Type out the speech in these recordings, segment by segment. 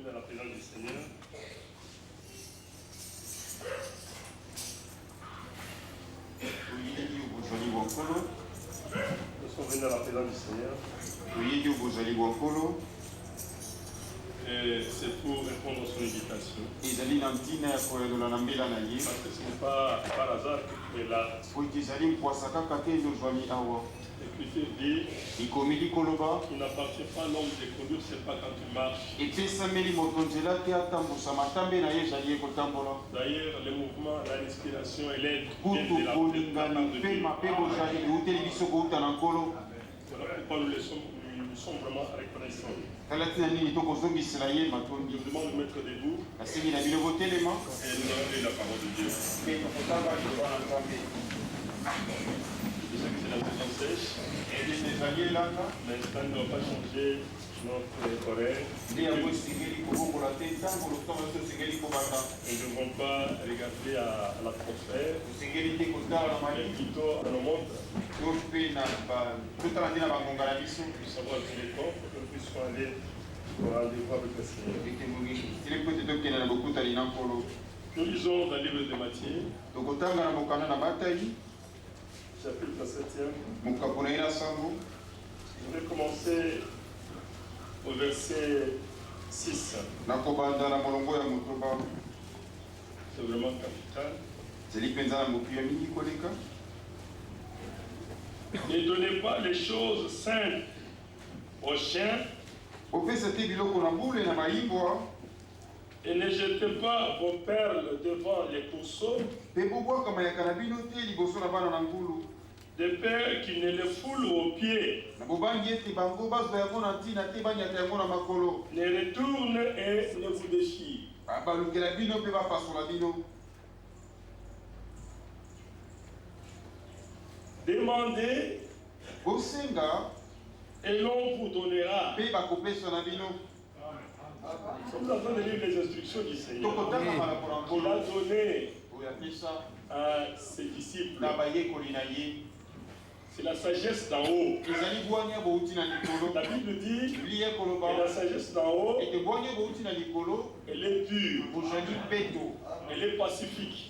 venus à la présence du Seigneur. Nous sommes venus à la présence du Seigneur. Et c'est pour répondre à son invitation. Parce que ce n'est pas par hasard que tu es là. L'Écriture dit qu'il n'appartient pas à l'homme de conduire, c'est pas quand tu marches. D'ailleurs, le mouvement, la respiration et l'aide viennent de la part de Dieu. Voilà pourquoi nous sommes vraiment reconnaissants. Je vous demande de mettre debout et nous allons lire la parole de Dieu. Je sais que c'est la saison sèche, mais ça ne doit pas changer notre horaire. Nous ne devons pas regarder à l'atmosphère, mais plutôt à nos montres. Nous savons qu'il est temps pour que nous puissions aller au rendez-vous avec le Seigneur. Nous lisons dans le livre de Matthieu, chapitre 7e. Je vais commencer au verset 6. C'est vraiment capital. Ne donnez pas les choses saintes aux chiens et ne jetez pas vos perles devant les pourceaux, de peur qu'ils ne les foulent aux pieds, les retournent et ne vous déchirent. Demandez et l'on vous donnera. Nous sommes en train de lire les instructions du Seigneur qu'il a donné à ses disciples. C'est la sagesse d'en haut. La Bible dit que la sagesse d'en haut, elle est dure, elle est pacifique.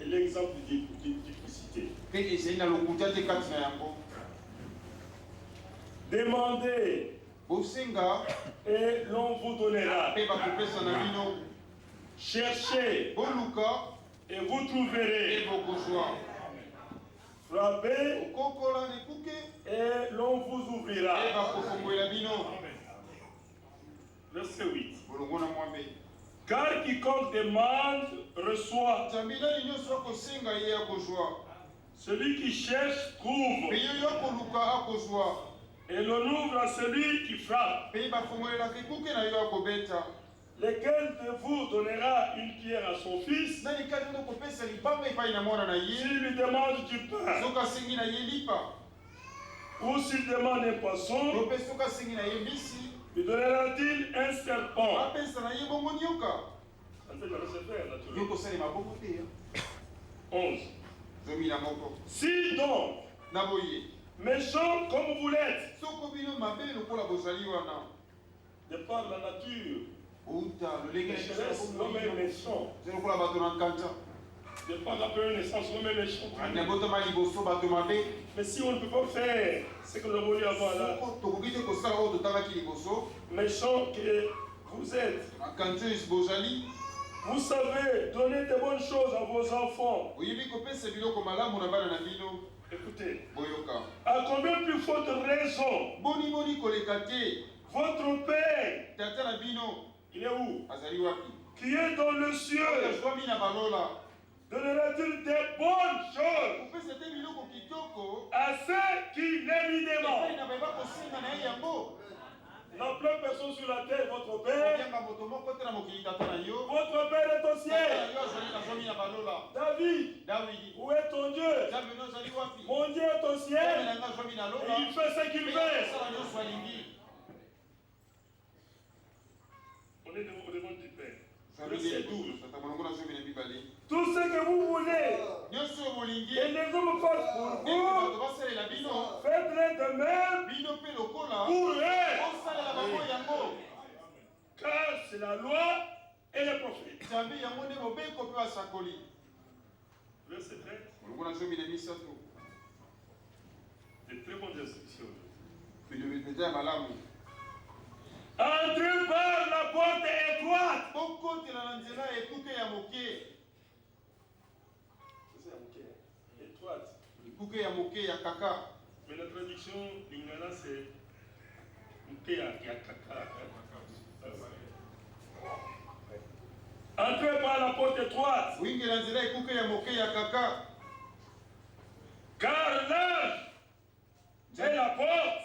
Et l'exemple de duplicité. Demandez et l'on vous donnera. Cherchez et vous trouverez. Frappez et l'on vous ouvrira. Verset 8. Car quiconque demande reçoit. Celui qui cherche trouve. Et l'on ouvre à celui qui frappe. Lequel de vous donnera une pierre à son fils s'il lui demande du pain? Ou s'il demande un poisson, lui donnera-t-il un serpent? Ça ne peut pas se faire, naturellement. 11. Si donc, méchant comme vous l'êtes, de par la nature, l'homme est méchant. De par la première naissance, l'homme est méchant. Mais si on ne peut pas faire ce que nous avons lu avant là, méchant que vous êtes, vous savez donner de bonnes choses à vos enfants. Écoutez, à combien plus forte raison votre Père, il est où? Qui est dans le ciel, donnera-t-il des bonnes choses à ceux qui les lui demandent? La pleine personne sur la terre, votre Père. Votre Père est au ciel. David, où est ton Dieu? Mon Dieu est au ciel. Et il fait ce qu'il veut. On est devant du Père. Verset 12. Tout ce que vous voulez, et les hommes fassent pour vous, faites-le de même pour eux. la loi et les prophètes. Verset 13. De très bonnes instructions. Entrez par la porte étroite. Étroite. Mais la traduction lingala c'est entrez par la porte étroite. Car l'âge est la porte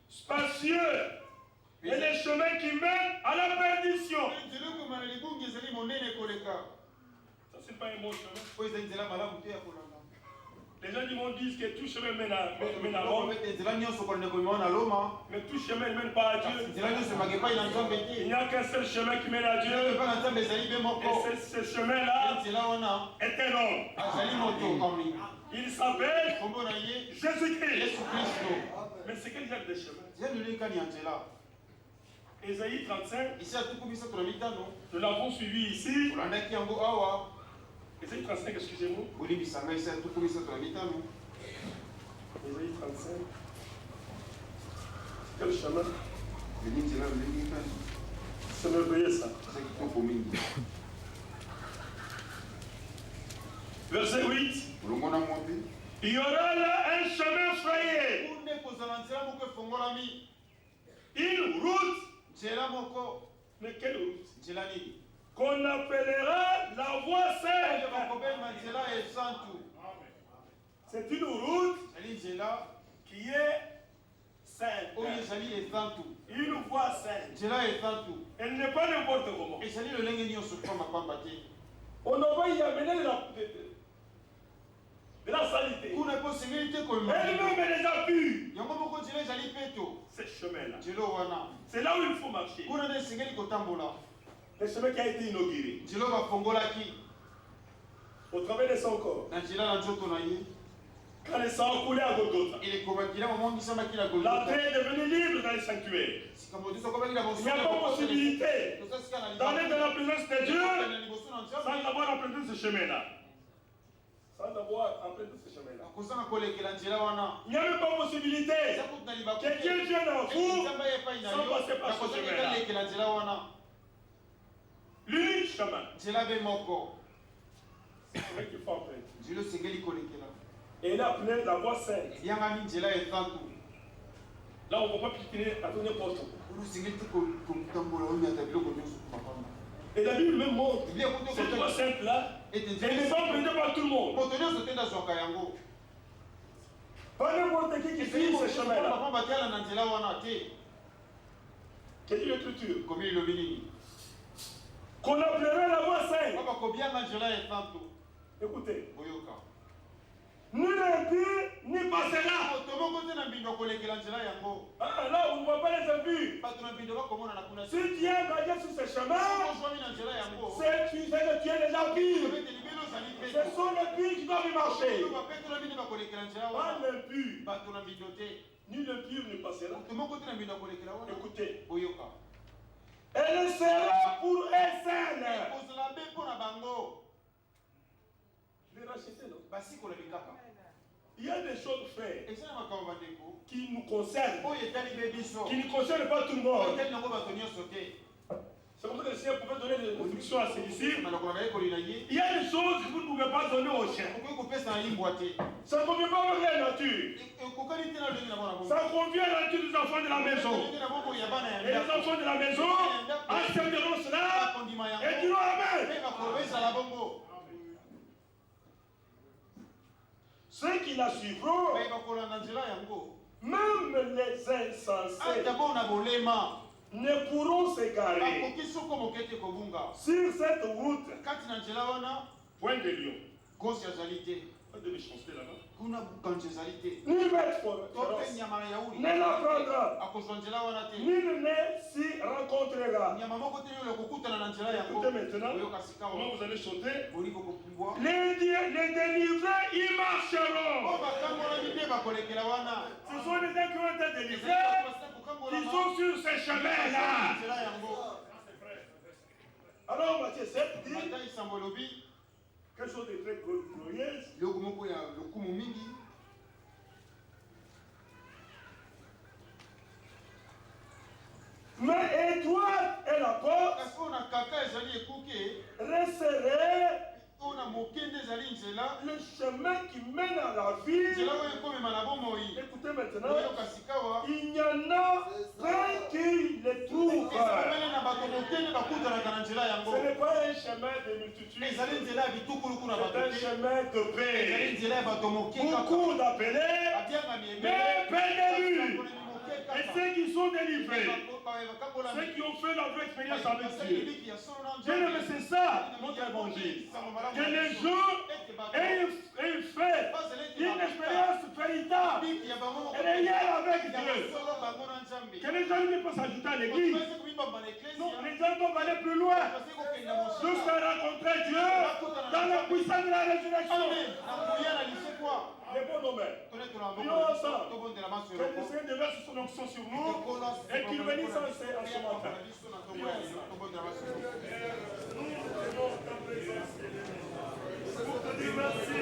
spacieux et les chemins qui mènent à la perdition. Ça c'est pas un bon chemin. Les gens du monde disent que tout chemin mène à Rome. Mais tout chemin ne mène pas à Dieu. Il n'y a qu'un seul chemin qui mène à Dieu. Et ce chemin-là est un homme. Il s'appelle Jésus-Christ. Mais c'est quel genre de chemin? Ésaïe 35. Nous l'avons suivi ici. Ésaïe 35, excusez-moi. Ésaïe 35. Quel chemin? C'est merveilleux ça. Verset 8. Il y aura là un chemin frayé. Une route. Mais quelle route? Qu'on appellera la voie sainte. C'est une route qui est sainte. Une voie sainte. Elle n'est pas n'importe comment. On n'a pas y amener de la saleté. Elle-même est déjà pure. Ce chemin-là. C'est là où il faut marcher. Le chemin qui a été inauguré. Au travers de son corps. Quand le sang a coulé à Golgotha. L'entrée est devenue libre dans le sanctuaire. Il n'y a pas possibilité d'aller dans la présence de Dieu sans avoir emprunté ce chemin-là. Sans avoir emprunté ce chemin-là. Il n'y a même pas possibilité que Dieu vienne à vous sans passer par ce chemin-là. L'unique chemin. C'est vrai qu'il faut emprunter. Et il a appelé la voie sainte. Là, on ne peut pas piquer à tout n'importe où. Et la Bible même montre cette voie sainte-là, elle n'est pas empruntée par tout le monde. Pas n'importe qui suit ce chemin-là. Quelle est l'écriture? Qu'on appellerait la voie sainte. Écoutez. Ni l'impur, ni passera. Là, on ne voit pas les impurs. Si tu es engagé sur ce chemin, c'est que tu es déjà pire. Ce sont les pires qui doivent y marcher. Pas l'impur. Ni l'impur ne passera. Écoutez. Elle sera pour elle seule. Les racheter, non? Il y a des choses faites qui nous concernent, qui ne concernent pas tout le monde. C'est comme ça que le Seigneur pouvait donner des instructions à ses disciples. Il y a des choses que vous ne pouvez pas donner aux chiens. Ça ne convient pas à la nature. Ça convient à la nature des enfants de la maison. Et les enfants de la maison accepteront cela et diront Amen. Ceux qui la suivront, même les insensés, ne pourront s'égarer sur cette route. Point de lion. Pas de méchanceté là-bas. Ni bête féroce ne la prendra. Nul ne s'y rencontrera. Écoutez maintenant, comment vous allez sauter. Les délivrés y marcheront. Ce sont les gens qui ont été délivrés, qui sont sur ces chemins-là. Alors Matthieu 7 dit quelque chose de très glorieux. Mais étroite est la porte, resserré le chemin qui mène à la vie. Écoutez maintenant, il y en a plein qui le trouvent. Ce n'est pas un chemin de multitude, c'est un chemin de paix. Beaucoup d'appelés, mais peu d'élus. Et ceux qui sont délivrés, ceux qui ont fait leur vraie expérience avec Dieu. Bien-aimé, c'est ça notre évangile. Que les gens aient fait une expérience véritable et réelle avec Dieu. Que les gens ne peuvent s'ajouter à l'église. Non, les gens doivent aller plus loin. Jusqu'à rencontrer Dieu dans la puissance de la résurrection. Les bons domaines. Prions ensemble. Que le Seigneur déverse son onction sur nous et qu'il bénisse en ce matin. Prions ensemble. Nous prenons ta présence pour te dire merci.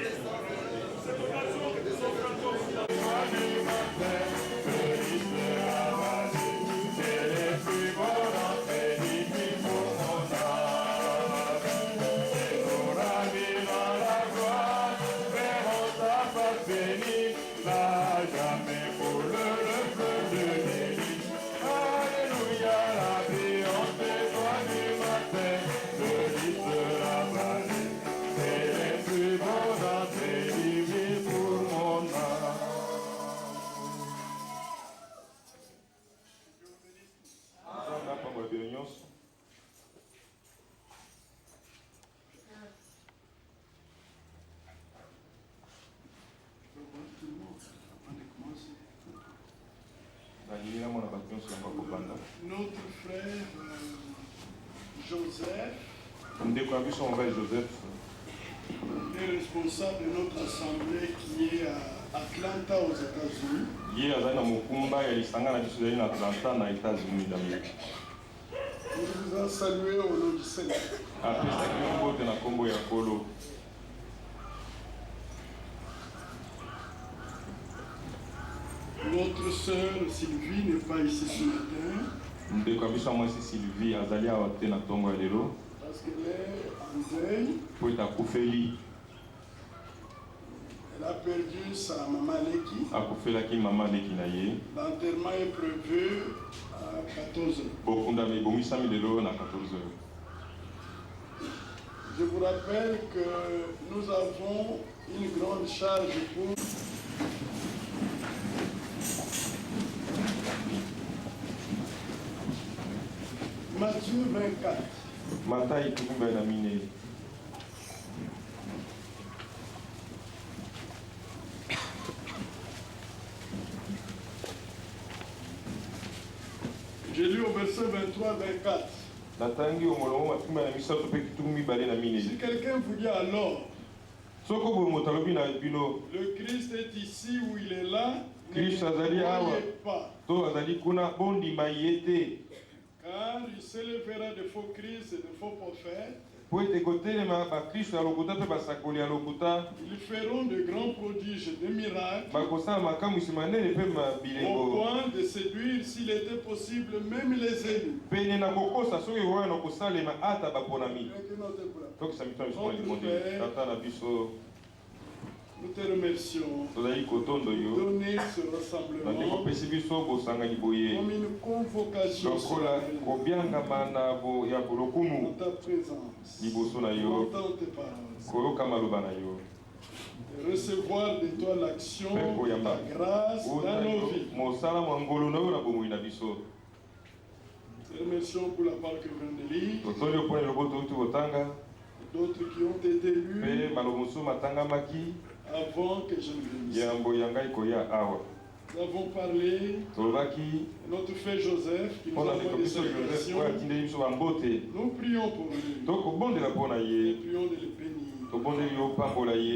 Cette occasion que nous offrons à toi. Notre frère Joseph est responsable de notre assemblée qui est à Atlanta aux États-Unis. Il vous a salué au nom du Seigneur. Notre sœur Sylvie n'est pas ici ce matin. Parce qu'elle est en deuil. Elle a perdu sa maman Leki. L'enterrement est prévu à 14h. Je vous rappelle que nous avons une grande charge pour Matthieu 24. J'ai lu au verset 23-24. Si quelqu'un vous dit alors, le Christ est ici ou il est là, ne croyez pas. Car il s'élèvera de faux Christ et de faux prophètes. Ils feront de grands prodiges et de miracles au point de séduire, s'il était possible, même les élus. Nous te remercions de donner ce rassemblement comme une convocation pour ta présence, entendre tes paroles, et recevoir de toi l'action, ta grâce dans nos vies. Te remercions pour la part que vient de lire, d'autres qui ont été lus avant que je ne vienne ici. Nous avons parlé de notre frère Joseph qui nous a envoyé des salutations. Nous prions pour lui. Nous prions de le bénir.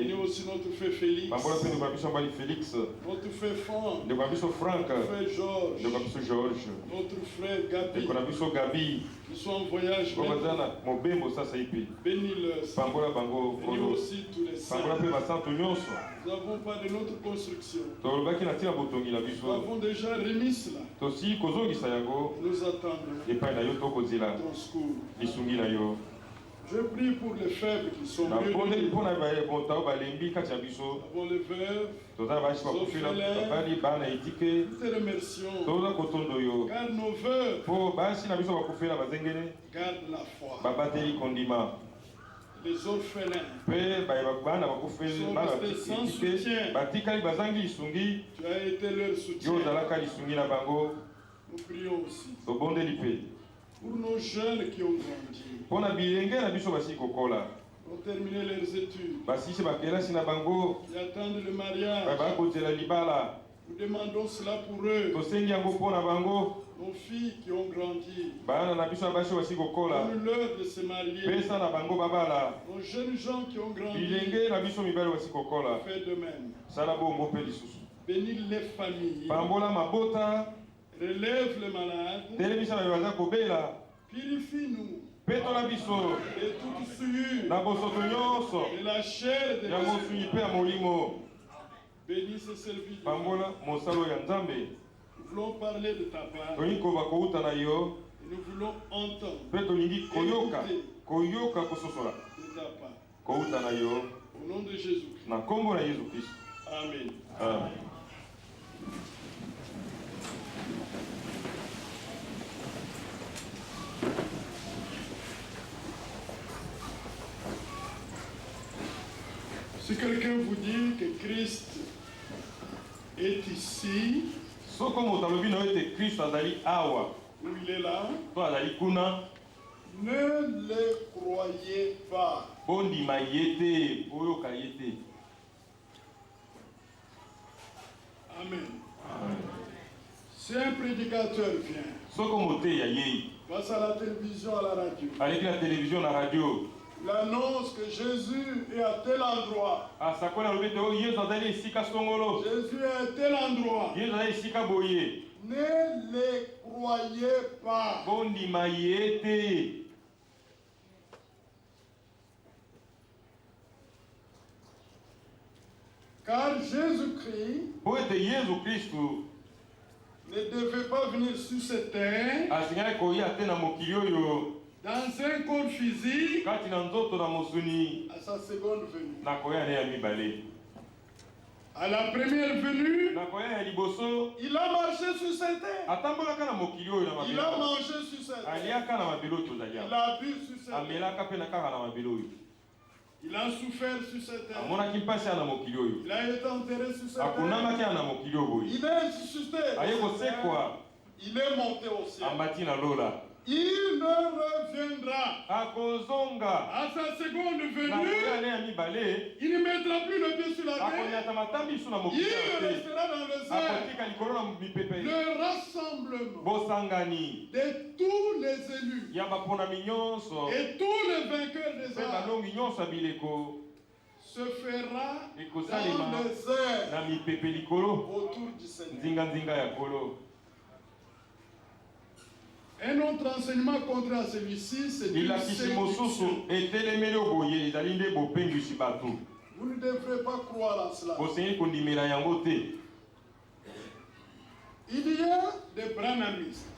Et aussi notre frère Félix, notre frère Franck, notre frère Georges, notre frère Gabi, qui sont en voyage maintenant. Bénis-le. Bénis aussi tous les saints. Nous avons parlé de notre construction. Nous avons déjà remis cela. Nous attendons ton secours. Je prie pour les faibles qui sont mieux. Pour les veuves, nous te remercions. Car nos veuves gardent la foi. Les orphelins sont restés sans soutien. Tu as été leur soutien. Nous prions aussi pour nos jeunes qui ont grandi, pour terminer leurs études, qui attendent le mariage. Nous demandons cela pour eux. Nos filles qui ont grandi, donne-leur de se marier. Nos jeunes gens qui ont grandi, fais de même. Bénis les familles. Relève les malades. Purifie-nous de toute souillure, de la chair et de l'esprit. Bénis ce serviteur. Nous voulons parler de ta part. Et nous voulons entendre écouter de ta part. Au nom de Jésus-Christ. Amen. Amen. Si quelqu'un vous dit que Christ est ici, où il est là, ne le croyez pas. Amen. Si un prédicateur vient, passe à la télévision, à la radio, il annonce que Jésus est à tel endroit. Jésus est à tel endroit. Ne les croyez pas. Car Jésus-Christ ne devait pas venir sur cette terre dans un corps physique à sa seconde venue. À la première venue, il a marché sur cette terre. Il a mangé sur cette terre. Il a bu sur cette terre. Il a souffert sur cette terre. Il a été enterré sur cette terre. Il est ressuscité. Il est monté au ciel. Il ne reviendra à sa seconde venue. Il ne mettra plus le pied sur la terre. Il restera dans le ciel. Le rassemblement de tous les élus et tous les vainqueurs des âmes se fera dans les airs autour du Seigneur. Un autre enseignement contraire à celui-ci, c'est une séduction. Vous ne devrez pas croire à cela. Il y a des branhamistes.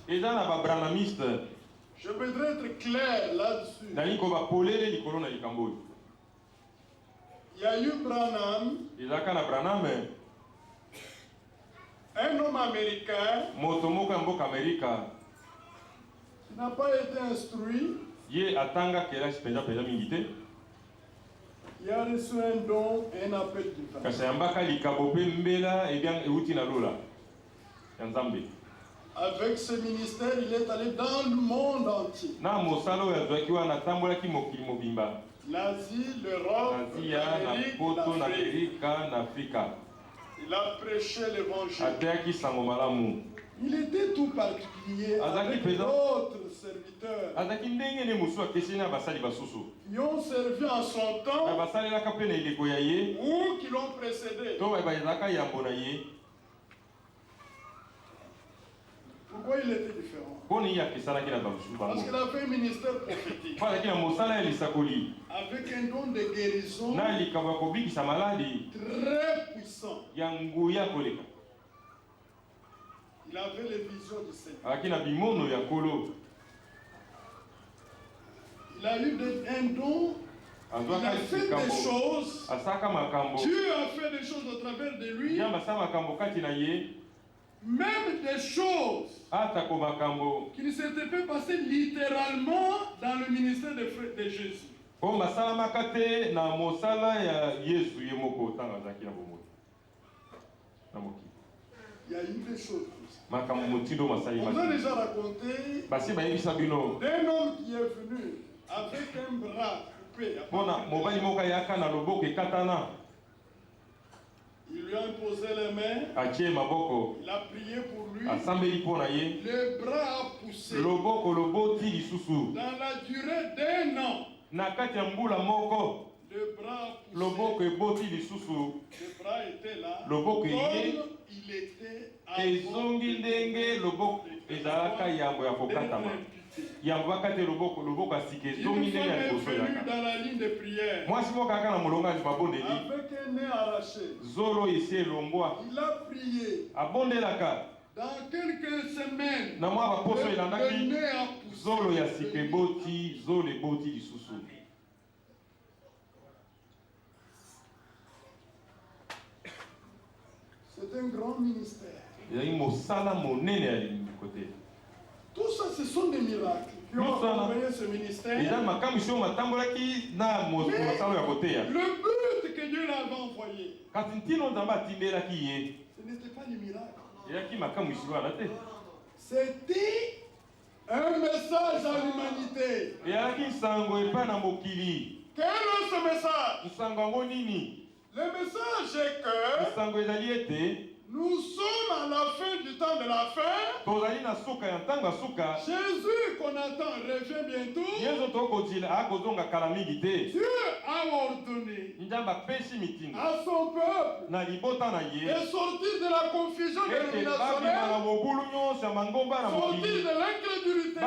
Je voudrais être clair là-dessus. Il y a eu Branham, un homme américain qui n'a pas été instruit. Il a reçu un don et un appel divin. Avec ce ministère, il est allé dans le monde entier. l'Asie, l'Europe, l'Amérique, l'Afrique. Il a prêché l'évangile. Il était tout particulier avec d'autres serviteurs qui ont servi en son temps ou qui l'ont précédé. Pourquoi il était différent? Parce qu'il avait un ministère prophétique avec un don de guérison très puissant. Il avait les visions du Seigneur. Il a eu un don. Il a fait des choses. Dieu a fait des choses au travers de lui. Même des choses qui ne s'étaient pas passées littéralement dans le ministère de Jésus. Il y a eu des choses. On a déjà raconté d'un homme qui est venu avec un bras coupé. Il lui a imposé les mains. Il a prié pour lui. Le bras a poussé. Dans la durée d'1 an. Le bras était là. Comme il était avant. Il est venu dans la ligne de prière avec un nez arraché. Il a prié. Dans quelques semaines, le nez a poussé. C'est un grand ministère. Tout ça, ce sont des miracles qui ont accompagné ce ministère. Mais le but que Dieu l'avait envoyé, ce n'était pas des miracles. C'était un message à l'humanité. Quel est ce message? Le message est que nous sommes à la fin du temps de la fin. Jésus qu'on attend revient bientôt. Dieu a ordonné à son peuple de sortir de la confusion dénominationnelle, sortir de l'incrédulité, de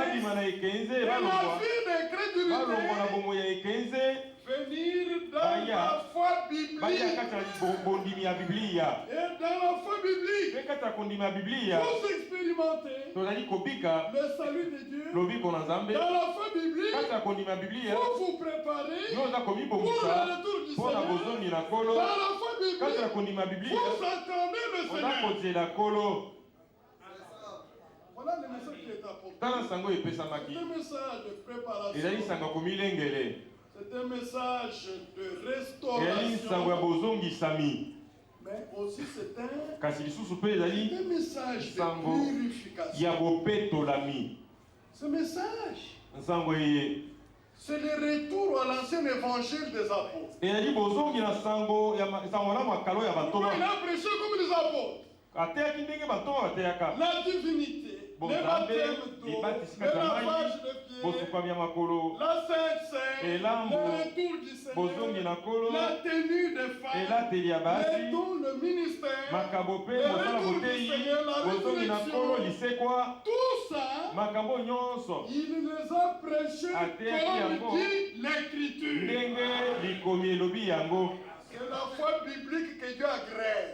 la vie d'incrédulité, venir dans la foi biblique. Et dans la foi biblique, vous expérimentez le salut de Dieu. Dans la foi biblique, vous vous préparez pour le retour du Seigneur. Dans la foi biblique, vous attendez le Seigneur. Voilà le message qui est apporté. C'est un message de préparation. C'est un message de restauration. Mais aussi c'est un message de purification. Ce message, c'est le retour à l'ancien évangile des apôtres. Pourquoi il a prêché comme les apôtres? La divinité. Le baptême d'eau, le lavage de pieds, la Sainte Seine, le retour du Seigneur, la tenue des femmes, les dons, le ministère, le retour du Seigneur, la résurrection. Tout ça, il les a prêchés comme dit l'Écriture. C'est la foi biblique que Dieu agrée.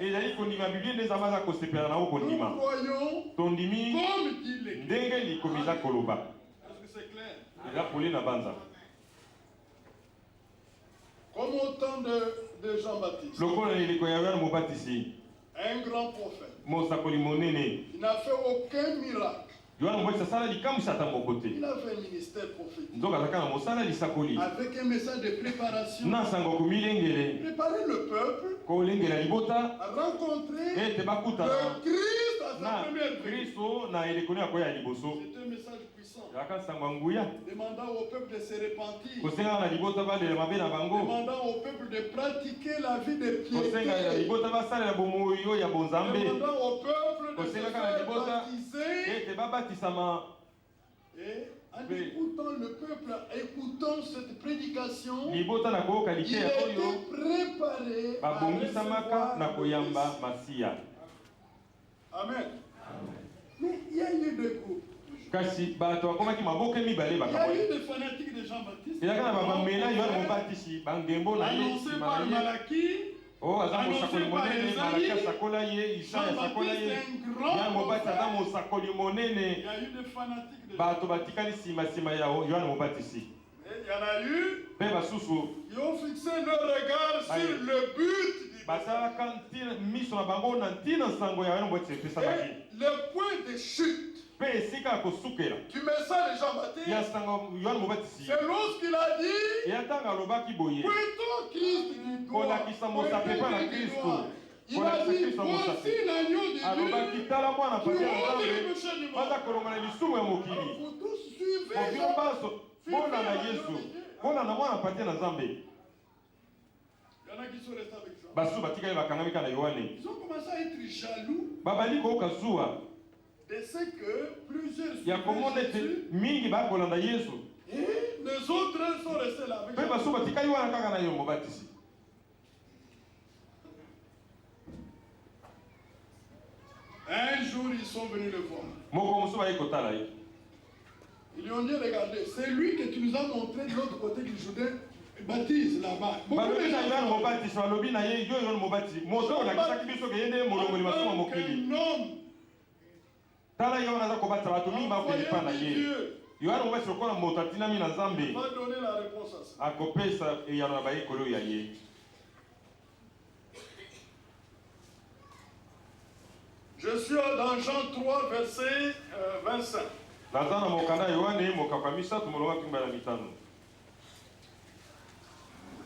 Nous croyons comme dit l'Écriture. Est-ce que c'est clair? Comme au temps de Jean-Baptiste, un grand prophète, il n'a fait aucun miracle. Il avait un ministère prophétique avec un message de préparation. Préparer le peuple à rencontrer le Christ à sa première venue. C'est un message puissant. Demandant au peuple de se repentir. Demandant au peuple de pratiquer la vie de piété. Demandant au peuple de se faire baptiser. Et en écoutant le peuple, écoutant cette prédication, il était préparé à recevoir le Messie. Amen. Mais il y a eu des groupes. Il y a eu des fanatiques de Jean-Baptiste. Annoncé par Malachie. Annoncé par Esaïe. Jean-Baptiste est un grand prophète. Il y a eu des fanatiques de Jean-Baptiste. Et il y en a eu qui ont fixé leur regard sur le but du et le point de chute du message de Jean-Baptiste, c'est lorsqu'il a dit pointons Christ du doigt. Il a dit voici l'agneau de Dieu qui ôte le péché du monde. Vous tous suivez Jésus. Il y en a qui sont restés avec Jean. Ils ont commencé à être jaloux de ce que plusieurs suivaient Jésus et les autres sont restés là avec Jésus. Un jour, ils sont venus le voir. Ils lui ont dit, regardez, c'est lui que tu nous as montré de l'autre côté du Jourdain. Baptise là-bas. Beaucoup de gens va donner la réponse à ça. Je suis dans Jean 3, verset 25.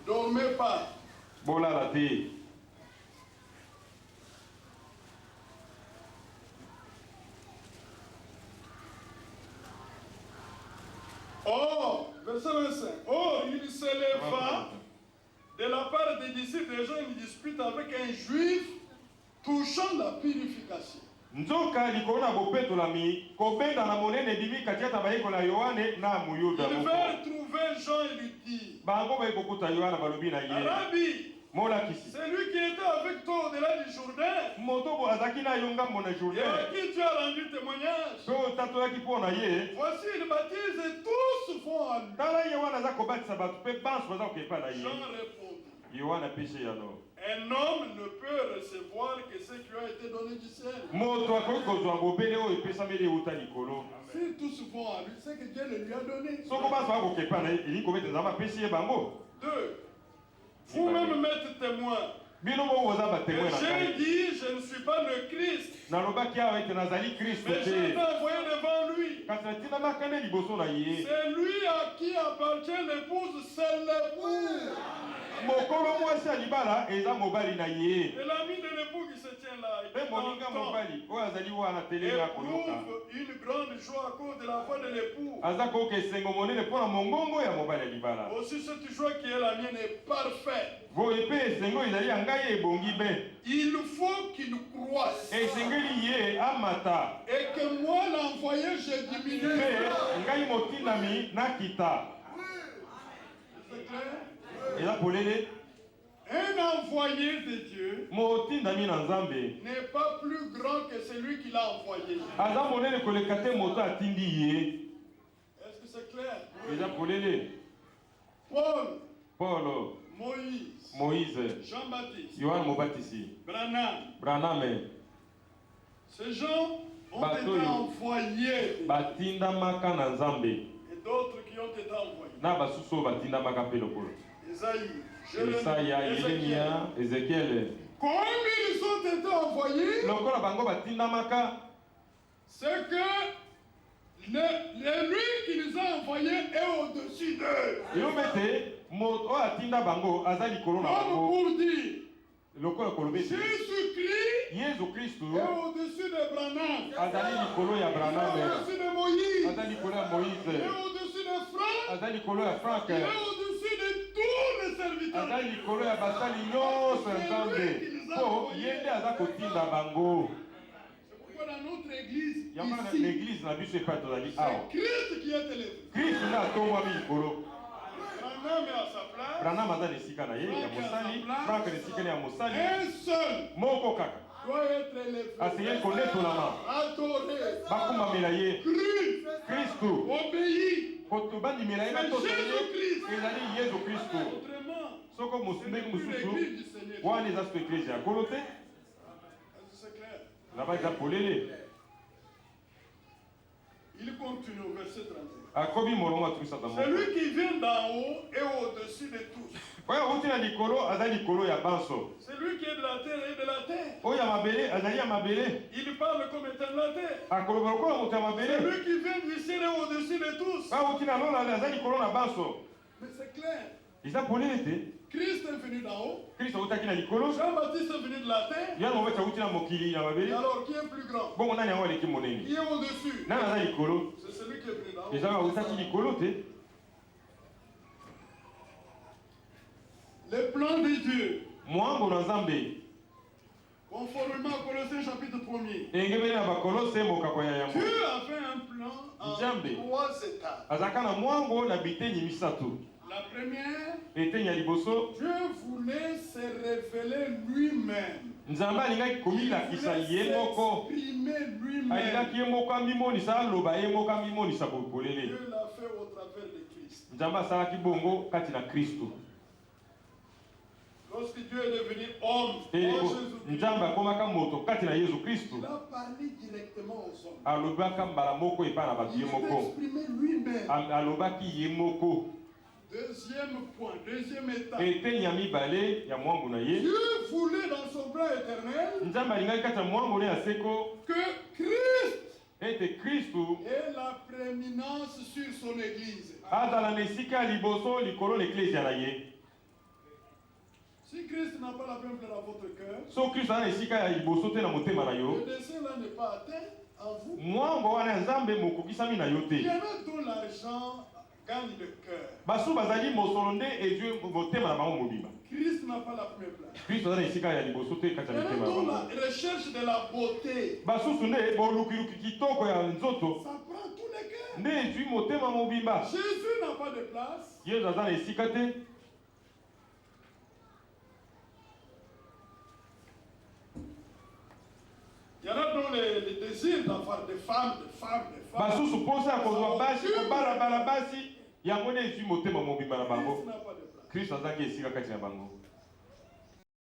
Dormez pas. Oh, verset 25. Oh, il se leva de la part des disciples des gens une dispute avec un juif touchant la purification. Il vint trouver Jean et lui dit, Rabbi, c'est lui qui était avec toi au-delà du Jourdain, et à qui tu as rendu témoignage. Voici, il baptise et tous vont à lui. Jean répondit, un homme ne peut recevoir que ce qui a été donné du ciel. Si tous vont à lui, c'est que Dieu le lui a donné. Deux, vous-même m'êtes témoin. Et j'ai dit, je ne suis pas le Christ, mais j'ai été envoyé devant lui. C'est lui à qui appartient l'épouse, c'est l'époux. Et l'ami de l'époux qui se tient là, il éprouve une grande joie à cause de la foi de l'époux. Aussi cette joie qui est la mienne est parfaite. Il faut qu'il croisse. Et que moi l'envoyé, je diminue. C'est clair? Un envoyé de Dieu n'est pas plus grand que celui qui l'a envoyé. Est-ce que c'est clair? Paul, Moïse, Jean-Baptiste, Branham. Ces gens ont été envoyés. Et d'autres qui ont été envoyés. Esaïe, Ézéchiel. Comme ils ont été envoyés, c'est que lui qui nous a envoyés est au-dessus d'eux. Comme pour dire, Jésus-Christ est au-dessus de Branham. azali likolo ya Branham, au-dessus de Moïse, azali likolo ya il Moïse, est au-dessus de Franck, azali likolo ya Frank, il est au-dessus de tous les serviteurs. azali likolo ya basali nyonso ya Nzambe. Po yende aza kotinda bango. C'est pourquoi dans notre église, Yamana ici, l'église na biso epai tozali awa. c'est Christ qui est élevé. Christ nde atongwami likolo. Branham est à sa place. Branham aza na esika na ye ya mosali, Frank na esika na ya mosali. Un seul Moko kaka doit être élevé. aseye konetolama Adoré. bakumbamela ye Christ. Kristu Obéi. kotobandimela ye batosala ye ezali Yesu Kristu. Autrement, Soko ndenge plus mosusu l'église du Seigneur. wana eza so eklesi ya kolo te C'est clair. laba eza polele. Il continue au verset 31. Akobi molongo atukisaka moko. Celui qui vient d'en haut est au-dessus de tous. Oyo awuti na likolo aza likolo ya banso. Celui qui est de la terre est de la terre. Oyo ya mabele azali ya mabele. Il parle comme étant de la terre. Akoloba lokola moto ya mabele. Celui qui vient du ciel est au-dessus de tous. Awuti na lola aza likolo na banso. Mais c'est clair. Eza polele te. Christ est venu d'en haut. Kristo awutaki na likolo. Jean-Baptiste est venu de la terre. Yana mobeti awuti na mokili ya Et mabele. alors, qui est plus grand? Bongo nani yango aleki monene? Qui est au-dessus? Nani aza likolo? C'est celui qui est venu d'en haut. Eza awutaki likolo te. Le plan de Dieu, Mwango na Nzambe. conformément à Colossiens chapitre 1er, Engebeli na bakolose mokako ya yango. Dieu a fait un plan en Nzambe 3 étapes. azaka na mwango na bitenyi misato. La première, Eteni ya liboso Dieu voulait se révéler lui-même. Nzambe alingaki komilakisa ye moko. S'exprimer lui-même. Alingaki ye moko amimonisa aloba ye moko amimonisa polele. Dieu l'a fait au travers de Christ. Nzambe asalaki bongo kati na Kristo. Lorsque Dieu est devenu homme, E en Jésus-Christ, Nzambe akomaka moto kati na Yesu Kristo. il a parlé directement aux hommes. Alobaka mbala moko epai na bato Il ye s'est moko. exprimé lui-même. Alobaki ye moko. Deuxième point, deuxième étape. Eteni ya mibale ya mwangu na ye. Dieu voulait dans son plan éternel Nzambe alingaki kati ya mwangu ne ya seko que Christ ete Kristu ait la prééminence sur son église. azala na esika ya liboso likolo na eklezia na ye. Si Christ n'a pas la même place dans votre cœur, So Kristo aza na esika ya liboso te na motema na yo, le dessein là n'est pas atteint en vous. mwango wana ya Nzambe mokokisami na yo Il y te. en a dont l'argent gagne le cœur. Basu bazali mosolo nde ezwi motema na bango mobimba. Christ n'a pas la première place. Kristo aza na esika ya liboso te kati Il ya y en a mitema na dont bango. la recherche de la beauté, Basusu nde bolukiluki kitoko ya nzoto ça prend tous les cœurs. nde ezwi motema mobimba. Jésus n'a pas de place. Yesu aza na esika te. Il y en a dont les désirs d'avoir des femmes. Basusu mposa ya kozwa basi kobalabala basi yango nde ezwi motema mobimba na bango. Christ n'a pas de place. Kristo azangi esika kati na bango.